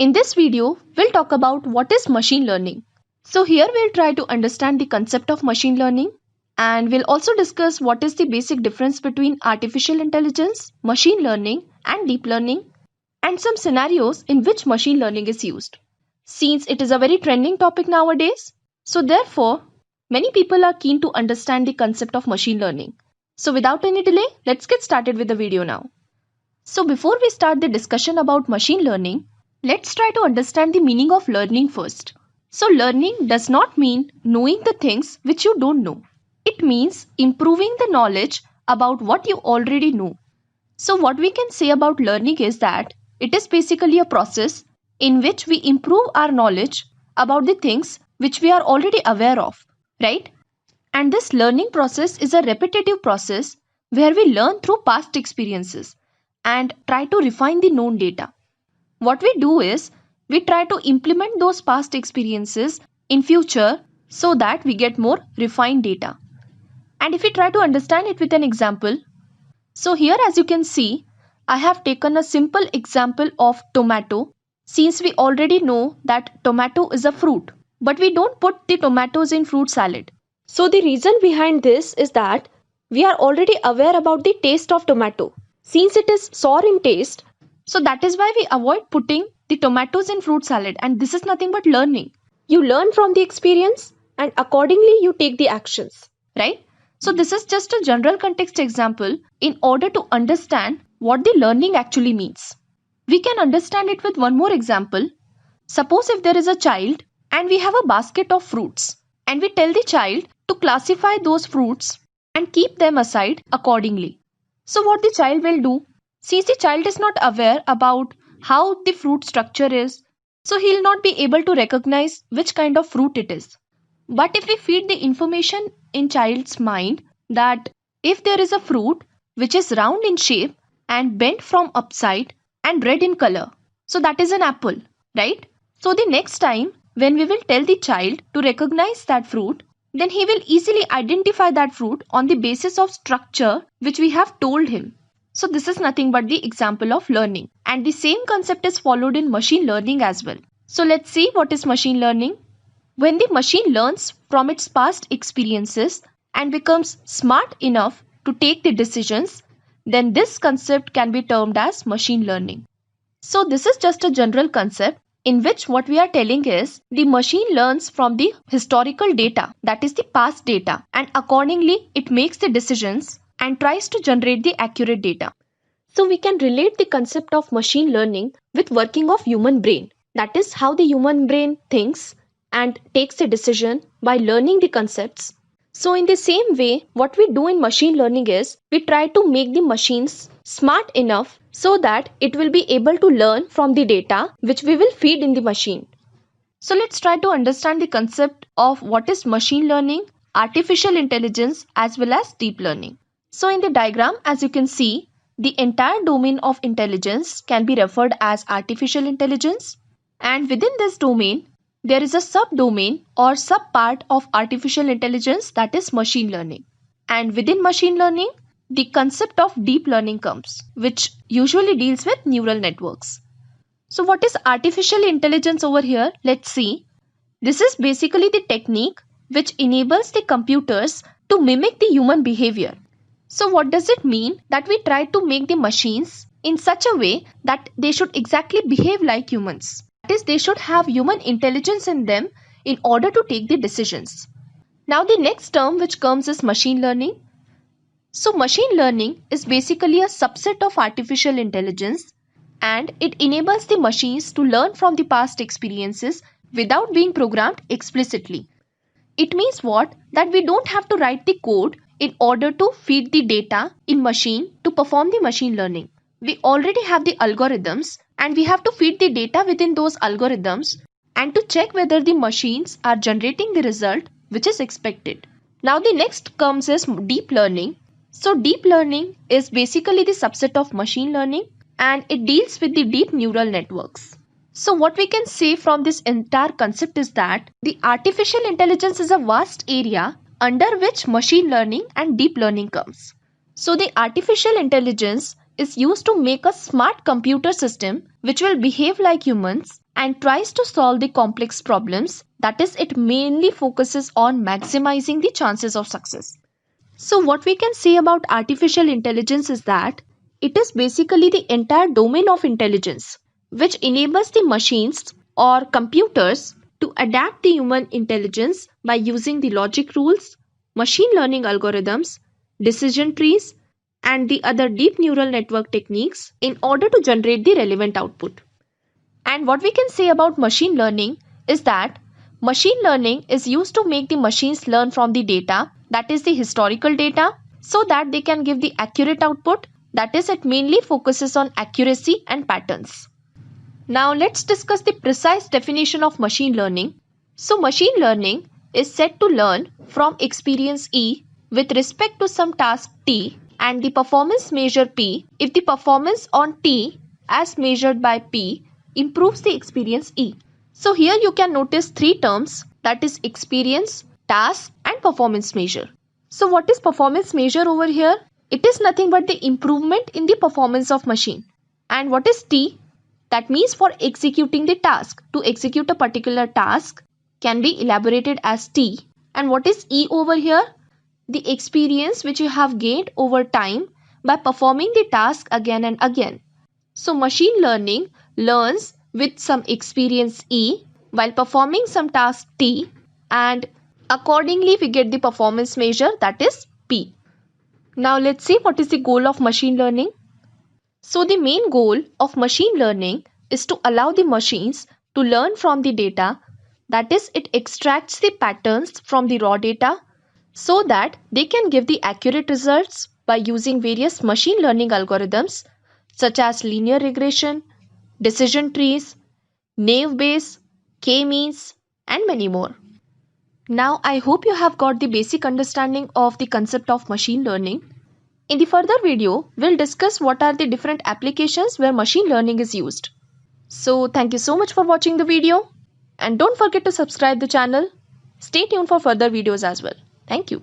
In this video, we'll talk about what is machine learning. So here we'll try to understand the concept of machine learning, and we'll also discuss what is the basic difference between artificial intelligence, machine learning and deep learning, and some scenarios in which machine learning is used. Since it is a very trending topic nowadays, so therefore many people are keen to understand the concept of machine learning. So without any delay, let's get started with the video now. So before we start the discussion about machine learning, let's try to understand the meaning of learning first. So learning does not mean knowing the things which you don't know. It means improving the knowledge about what you already know. So what we can say about learning is that it is basically a process in which we improve our knowledge about the things which we are already aware of, right? And this learning process is a repetitive process where we learn through past experiences and try to refine the known data. What we do is we try to implement those past experiences in future so that we get more refined data. And if we try to understand it with an example, so here as you can see, I have taken a simple example of tomato, since we already know that tomato is a fruit, but we don't put the tomatoes in fruit salad. So the reason behind this is that we are already aware about the taste of tomato. Since it is sour in taste, so that is why we avoid putting the tomatoes in fruit salad, and this is nothing but learning. You learn from the experience and accordingly you take the actions, right? So this is just a general context example in order to understand what the learning actually means. We can understand it with one more example. Suppose if there is a child and we have a basket of fruits and we tell the child to classify those fruits and keep them aside accordingly. So what the child will do? Since the child is not aware about how the fruit structure is, so he'll not be able to recognize which kind of fruit it is. But if we feed the information in child's mind that if there is a fruit which is round in shape and bent from upside and red in color, so that is an apple, right? So the next time when we will tell the child to recognize that fruit, then he will easily identify that fruit on the basis of structure which we have told him. So this is nothing but the example of learning, and the same concept is followed in machine learning as well. So let's see what is machine learning. When the machine learns from its past experiences and becomes smart enough to take the decisions, then this concept can be termed as machine learning. So this is just a general concept in which what we are telling is the machine learns from the historical data, that is the past data, and accordingly it makes the decisions and tries to generate the accurate data. So we can relate the concept of machine learning with working of human brain. That is how the human brain thinks and takes a decision by learning the concepts. So in the same way, what we do in machine learning is we try to make the machines smart enough so that it will be able to learn from the data which we will feed in the machine. So let's try to understand the concept of what is machine learning, artificial intelligence as well as deep learning. So in the diagram, as you can see, the entire domain of intelligence can be referred as artificial intelligence, and within this domain, there is a subdomain or subpart of artificial intelligence, that is machine learning. And within machine learning, the concept of deep learning comes, which usually deals with neural networks. So what is artificial intelligence over here? Let's see. This is basically the technique which enables the computers to mimic the human behavior. So what does it mean? That we try to make the machines in such a way that they should exactly behave like humans. That is, they should have human intelligence in them in order to take the decisions. Now the next term which comes is machine learning. So machine learning is basically a subset of artificial intelligence, and it enables the machines to learn from the past experiences without being programmed explicitly. It means what? That we don't have to write the code in order to feed the data in machine to perform the machine learning. We already have the algorithms and we have to feed the data within those algorithms and to check whether the machines are generating the result which is expected. Now the next comes is deep learning. So deep learning is basically the subset of machine learning and it deals with the deep neural networks. So what we can say from this entire concept is that the artificial intelligence is a vast area under which machine learning and deep learning comes. So the artificial intelligence is used to make a smart computer system which will behave like humans and tries to solve the complex problems. That is, it mainly focuses on maximizing the chances of success. So, what we can say about artificial intelligence is that it is basically the entire domain of intelligence, which enables the machines or computers to adapt the human intelligence by using the logic rules, machine learning algorithms, decision trees, and the other deep neural network techniques in order to generate the relevant output. And what we can say about machine learning is that machine learning is used to make the machines learn from the data, that is the historical data, so that they can give the accurate output. That is, it mainly focuses on accuracy and patterns. Now let's discuss the precise definition of machine learning. So machine learning is said to learn from experience E with respect to some task T and the performance measure P if the performance on T as measured by P improves the experience E. So here you can notice three terms, that is experience, task and performance measure. So what is performance measure over here? It is nothing but the improvement in the performance of machine. And what is T? That means for executing the task. To execute a particular task can be elaborated as T. And what is E over here? The experience which you have gained over time by performing the task again and again. So machine learning learns with some experience E while performing some task T, and accordingly we get the performance measure, that is P. Now let's see what is the goal of machine learning. So the main goal of machine learning is to allow the machines to learn from the data, that is, it extracts the patterns from the raw data so that they can give the accurate results by using various machine learning algorithms such as linear regression, decision trees, naive Bayes, k-means and many more. Now I hope you have got the basic understanding of the concept of machine learning. In the further video, we'll discuss what are the different applications where machine learning is used. So thank you so much for watching the video and don't forget to subscribe the channel. Stay tuned for further videos as well. Thank you.